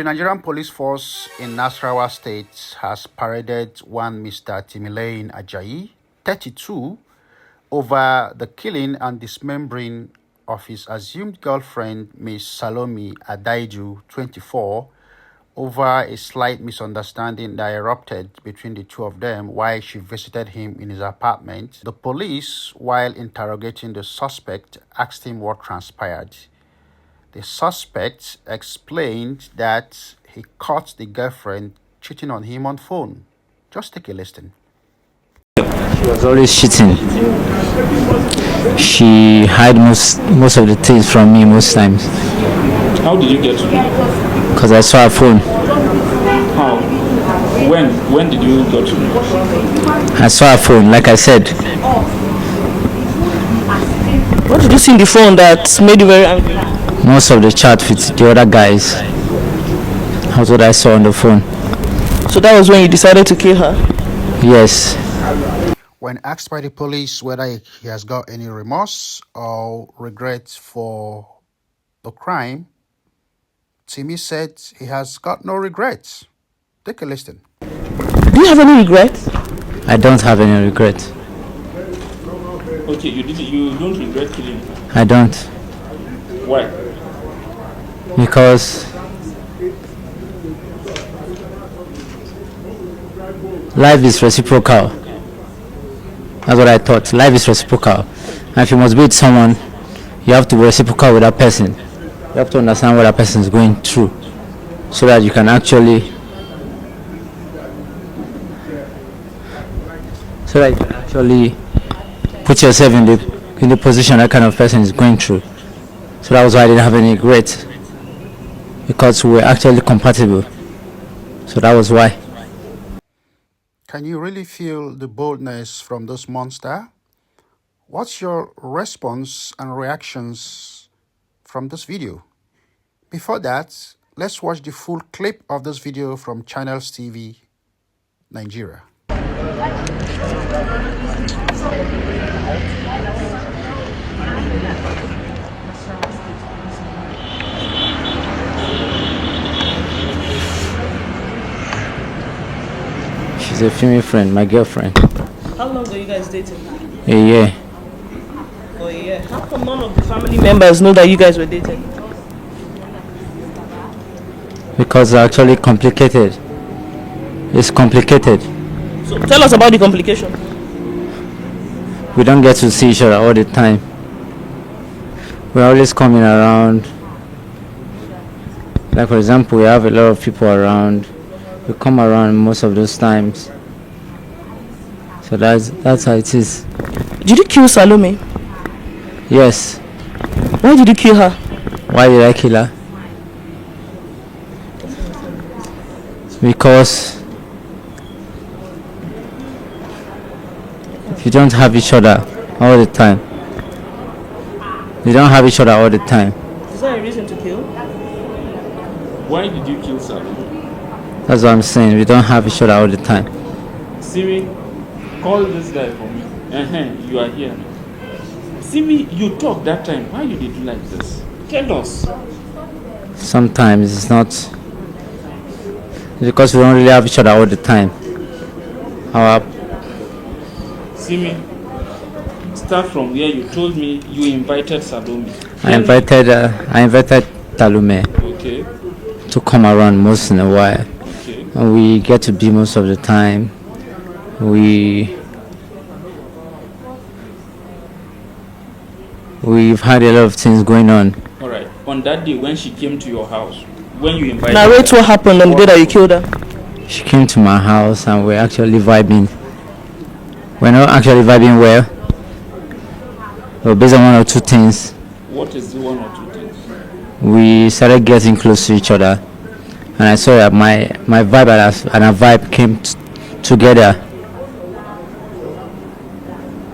The Nigerian police force in Nasarawa state has paraded one Mr. Timilenyi Ajayi, 32, over the killing and dismembering of his assumed girlfriend, Miss Salome Adaidu, 24, over a slight misunderstanding that erupted between the two of them while she visited him in his apartment. The police, while interrogating the suspect, asked him what transpired. The suspect explained that he caught the girlfriend cheating on him on phone. Just take a listen. She was always cheating. She hid most of the things from me most times. How did you get to know? Because I saw her phone. How? When did you get to know? I saw her phone, like I said. What did you see in the phone that made you very angry? Most of the chat with the other guys. That's what I saw on the phone. So that was when you decided to kill her? Yes. When asked by the police whether he has got any remorse or regret for the crime, Timi said he has got no regrets. Take a listen. Do you have any regrets? I don't have any regret. Okay, you don't regret killing her? I don't. Why? Because life is reciprocal. That's what I thought. Life is reciprocal. And if you must be with someone, you have to be reciprocal with that person. You have to understand what that person is going through so that you can actually put yourself in the position that kind of person is going through. So that was why I didn't have any regret, because we were actually compatible. So that was why. Can you really feel the boldness from this monster? What's your response and reactions from this video? Before that, let's watch the full clip of this video from Channels TV, Nigeria. She's a female friend, my girlfriend. How long are you guys dating? A year. For a year. How come none of the family members know that you guys were dating? Because it's actually complicated. It's complicated. So tell us about the complication. We don't get to see each other all the time. We're always coming around. Like for example, we have a lot of people around. We come around most of those times. So that's how it is. Did you kill Salome? Yes. Why did you kill her? Why did I kill her? Because you don't have each other all the time. You don't have each other all the time. Is that a reason to kill? Why did you kill Salome? That's what I'm saying. We don't have each other all the time. Siri, call this guy for me. You are here. Siri, you talked that time. Why you did you like this? Tell us. Sometimes it's not because we don't really have each other all the time. Siri, start from where you told me you invited Salome. I invited Salome Okay. to come around once in a while. Okay. And we get to be most of the time. We've had a lot of things going on. All right. On that day when she came to your house, when you invited Narrate what happened on the day that you killed her. She came to my house and we're actually vibing. We're not actually vibing well. But based on one or two things, What is the one or two things? we started getting close to each other. And I saw that my vibe and her vibe came together.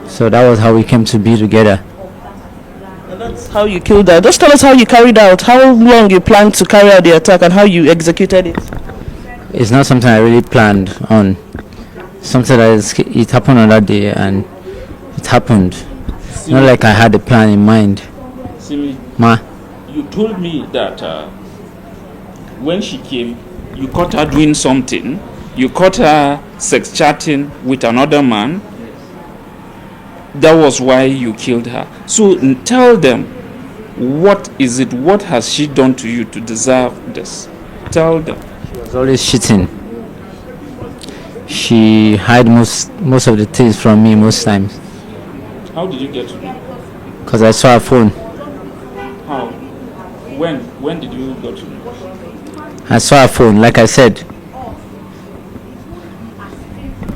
So that was how we came to be together. And that's how you killed her. Just tell us how you carried out, how long you planned to carry out the attack and how you executed it. It's not something I really planned on. Something that it happened on that day and it happened. Not like I had a plan in mind. Simi, Ma, you told me that when she came, you caught her doing something. You caught her sex chatting with another man. That was why you killed her. So tell them, what is it? What has she done to you to deserve this? Tell them. She was always cheating. She hid most of the things from me most times. How did you get to know? Because I saw her phone. How? When did you go to know? I saw her phone, like I said.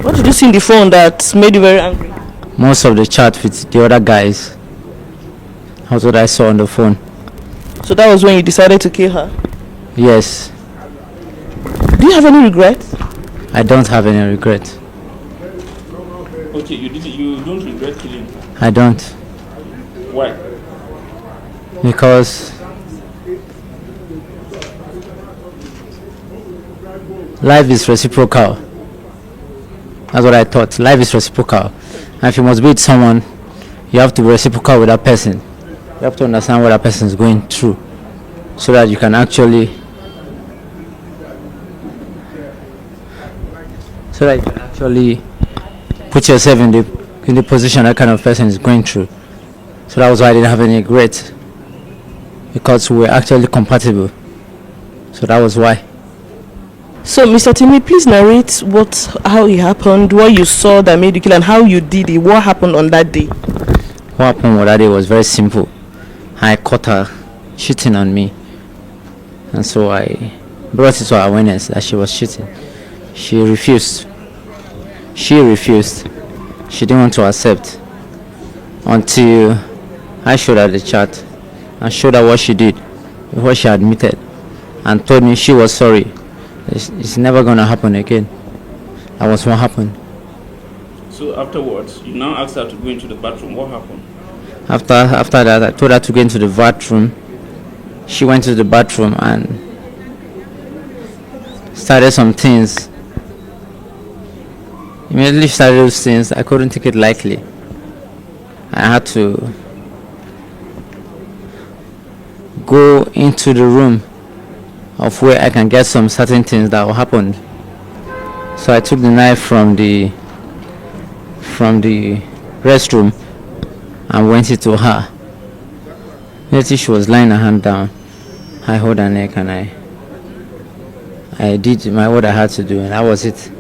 What did you see in the phone that made you very angry? Most of the chat with the other guys. That's what I saw on the phone. So that was when you decided to kill her? Yes. Do you have any regrets? I don't have any regret. Okay, you don't regret killing her? I don't. Why? Because life is reciprocal. That's what I thought. Life is reciprocal. And if you must be with someone, you have to be reciprocal with that person. You have to understand what that person is going through, so that you can actually put yourself in the position that kind of person is going through. So that was why I didn't have any regret, because we were actually compatible. So that was why. So, Mr. Timi, please narrate how it happened, what you saw that made you kill, and how you did it. What happened on that day? What happened on that day was very simple. I caught her cheating on me, and so I brought it to her awareness that she was cheating. She refused. She didn't want to accept until I showed her the chat and showed her what she did, what she admitted, and told me she was sorry. It's never gonna happen again. That was what happened. So afterwards, you now asked her to go into the bathroom. What happened? After that, I told her to go into the bathroom. She went to the bathroom and started some things. Immediately started those things. I couldn't take it lightly. I had to go into the room of where I can get some certain things that happened. So I took the knife from the restroom and went it to her. Immediately she was lying her hand down. I held her neck and I did what I had to do, and that was it.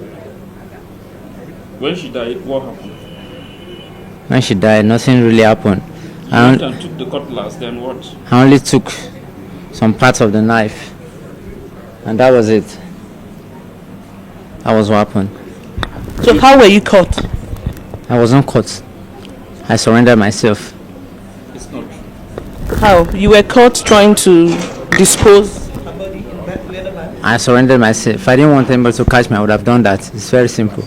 When she died, what happened? When she died, nothing really happened. You went and took the cutlass, then what? I only took some parts of the knife, and that was it. That was what happened. So how were you caught? I wasn't caught. I surrendered myself. It's not true. How? You were caught trying to dispose? I surrendered myself. If I didn't want anybody to catch me, I would have done that. It's very simple.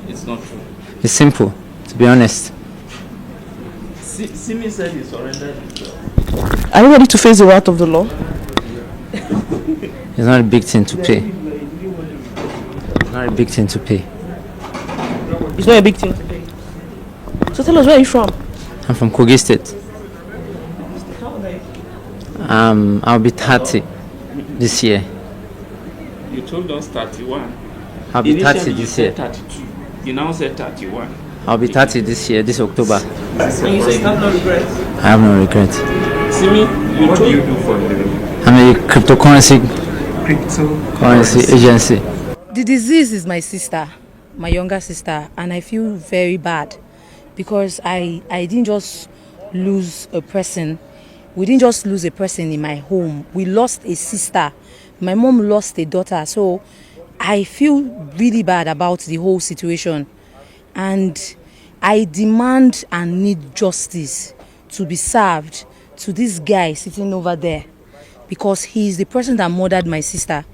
It's not true. It's simple, to be honest. Simi said he surrendered himself. Are you ready to face the wrath of the law? It's not a big thing to pay. It's not a big thing to pay. It's not a big thing to pay. So tell us, where are you from? I'm from Kogi State. I'll be 30 this year. You told us 31. I'll be 30 Initially, this you year. said 32. You now said 31. I'll be 30 this year, this October. And you say you have no regrets? I have no regret. Simi, what do you do for a living? I'm a cryptocurrency agency. The disease is my sister, my younger sister, and I feel very bad because I didn't just lose a person. We didn't just lose a person in my home. We lost a sister. My mom lost a daughter. So I feel really bad about the whole situation. And I demand and need justice to be served to this guy sitting over there, because he is the person that murdered my sister.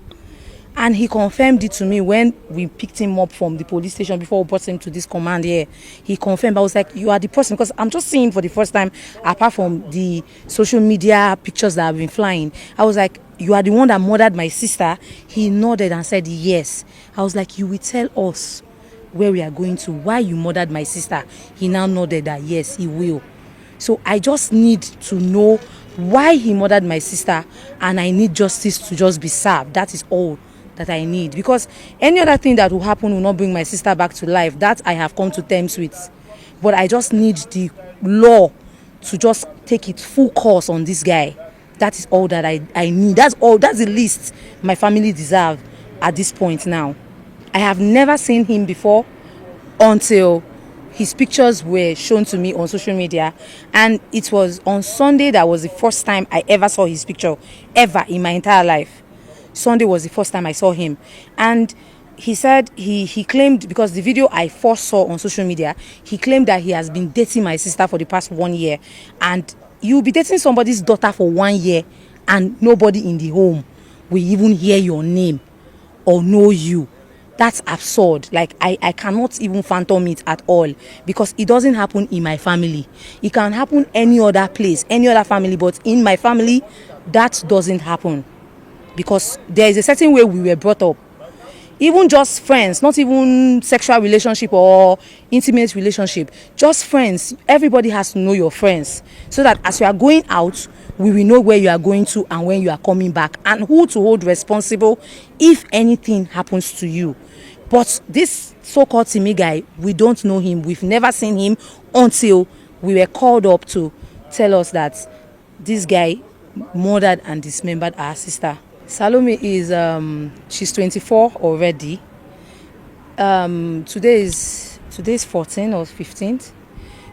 And he confirmed it to me when we picked him up from the police station before we brought him to this command here. He confirmed. I was like, you are the person, because I'm just seeing him for the first time, apart from the social media pictures that have been flying. I was like, you are the one that murdered my sister? He nodded and said, yes. I was like, you will tell us where we are going to, why you murdered my sister. He now nodded that, yes, he will. So I just need to know why he murdered my sister, and I need justice to just be served. That is all that I need, because any other thing that will happen will not bring my sister back to life. That I have come to terms with, but I just need the law to just take its full course on this guy. That is all that I need. That's the least my family deserve at this point now. I have never seen him before until his pictures were shown to me on social media, and it was on Sunday that was the first time I ever saw his picture ever in my entire life. Sunday was the first time I saw him, and he said he claimed, because the video I first saw on social media, he claimed that he has been dating my sister for the past 1 year, and you'll be dating somebody's daughter for 1 year and nobody in the home will even hear your name or know you. That's absurd. Like, I cannot even fathom it at all, because it doesn't happen in my family. It can happen any other place, any other family, but in my family, that doesn't happen, because there is a certain way we were brought up. Even just friends, not even sexual relationship or intimate relationship, just friends. Everybody has to know your friends, so that as you are going out, we will know where you are going to and when you are coming back, and who to hold responsible if anything happens to you. But this so-called Timi guy, we don't know him. We've never seen him until we were called up to tell us that this guy murdered and dismembered our sister. Salome is she's 24 already. Today is 14th or 15th.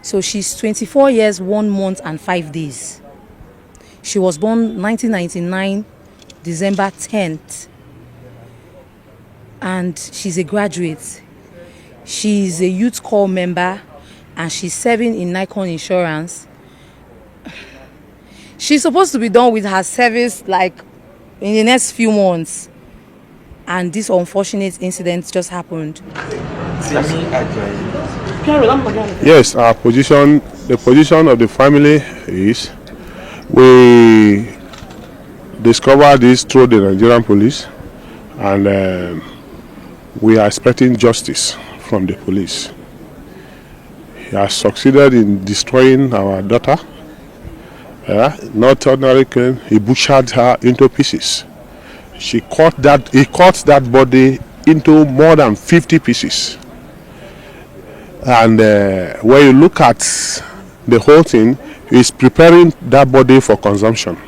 So she's 24 years, 1 month and 5 days. She was born 1999, December 10th. And she's a graduate. She's a youth corps member, and she's serving in Nikon Insurance. She's supposed to be done with her service like in the next few months, and this unfortunate incident just happened. Yes, the position of the family is, we discovered this through the Nigerian police, and we are expecting justice from the police. He has succeeded in destroying our daughter. Not ordinary killing, he butchered her into pieces. He cut that body into more than 50 pieces. And when you look at the whole thing, he's preparing that body for consumption,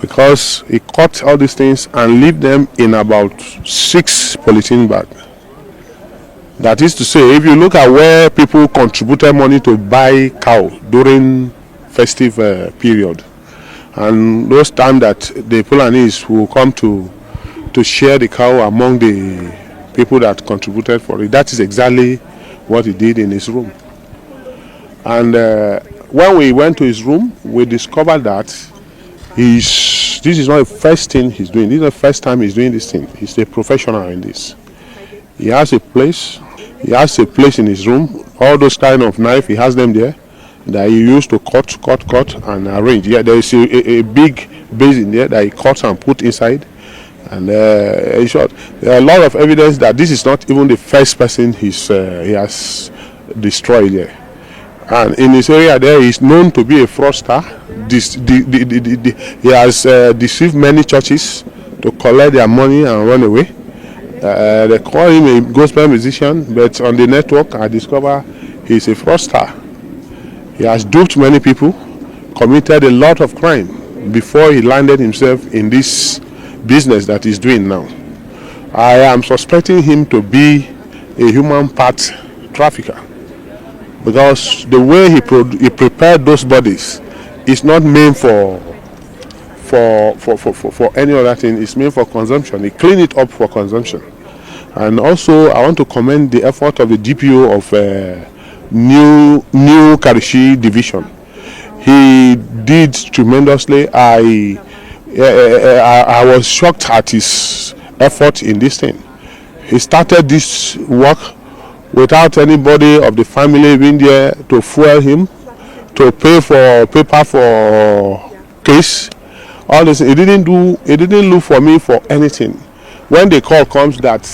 because he cut all these things and leave them in about 6 polythene bags. That is to say, if you look at where people contributed money to buy cow during festive period, and those times that the Fulanis will come to share the cow among the people that contributed for it, that is exactly what he did in his room. And when we went to his room, we discovered that this is not the first thing he's doing. This is the first time he's doing this thing. He's a professional in this. He has a place in his room. All those kind of knife, he has them there, that he used to cut and arrange. Yeah, there is a big basin there that he cuts and put inside. And in short, there are a lot of evidence that this is not even the first person he has destroyed there. And in his area there, he is known to be a fraudster. He has deceived many churches to collect their money and run away. They call him a gospel musician, but on the network I discover he's a fraudster. He has duped many people, committed a lot of crime before he landed himself in this business that he's doing now. I am suspecting him to be a human part trafficker, because the way he prepared those bodies is not meant for any other thing. It's meant for consumption. He cleaned it up for consumption. And also, I want to commend the effort of the DPO of New Karishi Division. He did tremendously. I was shocked at his effort in this thing. He started this work without anybody of the family being there to fuel him, to pay for paper for case. All this, he didn't look for me for anything. When the call comes that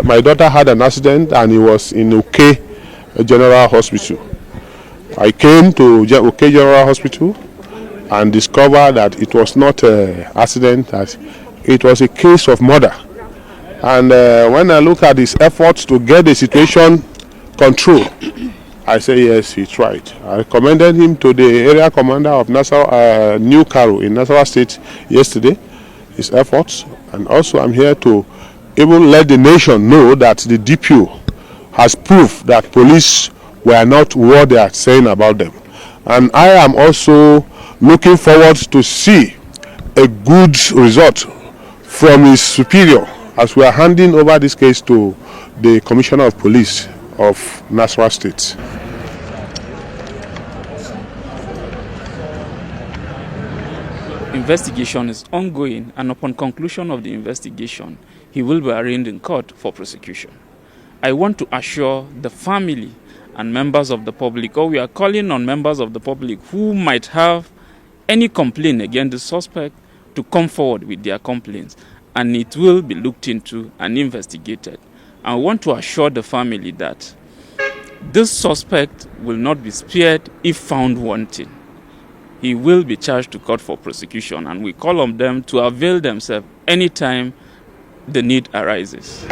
my daughter had an accident and he was in OK General Hospital, I came to OK General Hospital and discovered that it was not an accident, that it was a case of murder. And when I look at his efforts to get the situation controlled, I say yes, he tried. I commended him to the area commander of Nasarawa, New Karo in Nasarawa State yesterday, his efforts. And also I'm here to even let the nation know that the DPO has proved that police were not what they are saying about them. And I am also looking forward to see a good result from his superior as we are handing over this case to the Commissioner of Police of Nasarawa State. Investigation is ongoing, and upon conclusion of the investigation, he will be arraigned in court for prosecution. I want to assure the family and members of the public, or we are calling on members of the public who might have any complaint against the suspect to come forward with their complaints, and it will be looked into and investigated. I want to assure the family that this suspect will not be spared if found wanting. He will be charged to court for prosecution, and we call on them to avail themselves anytime the need arises.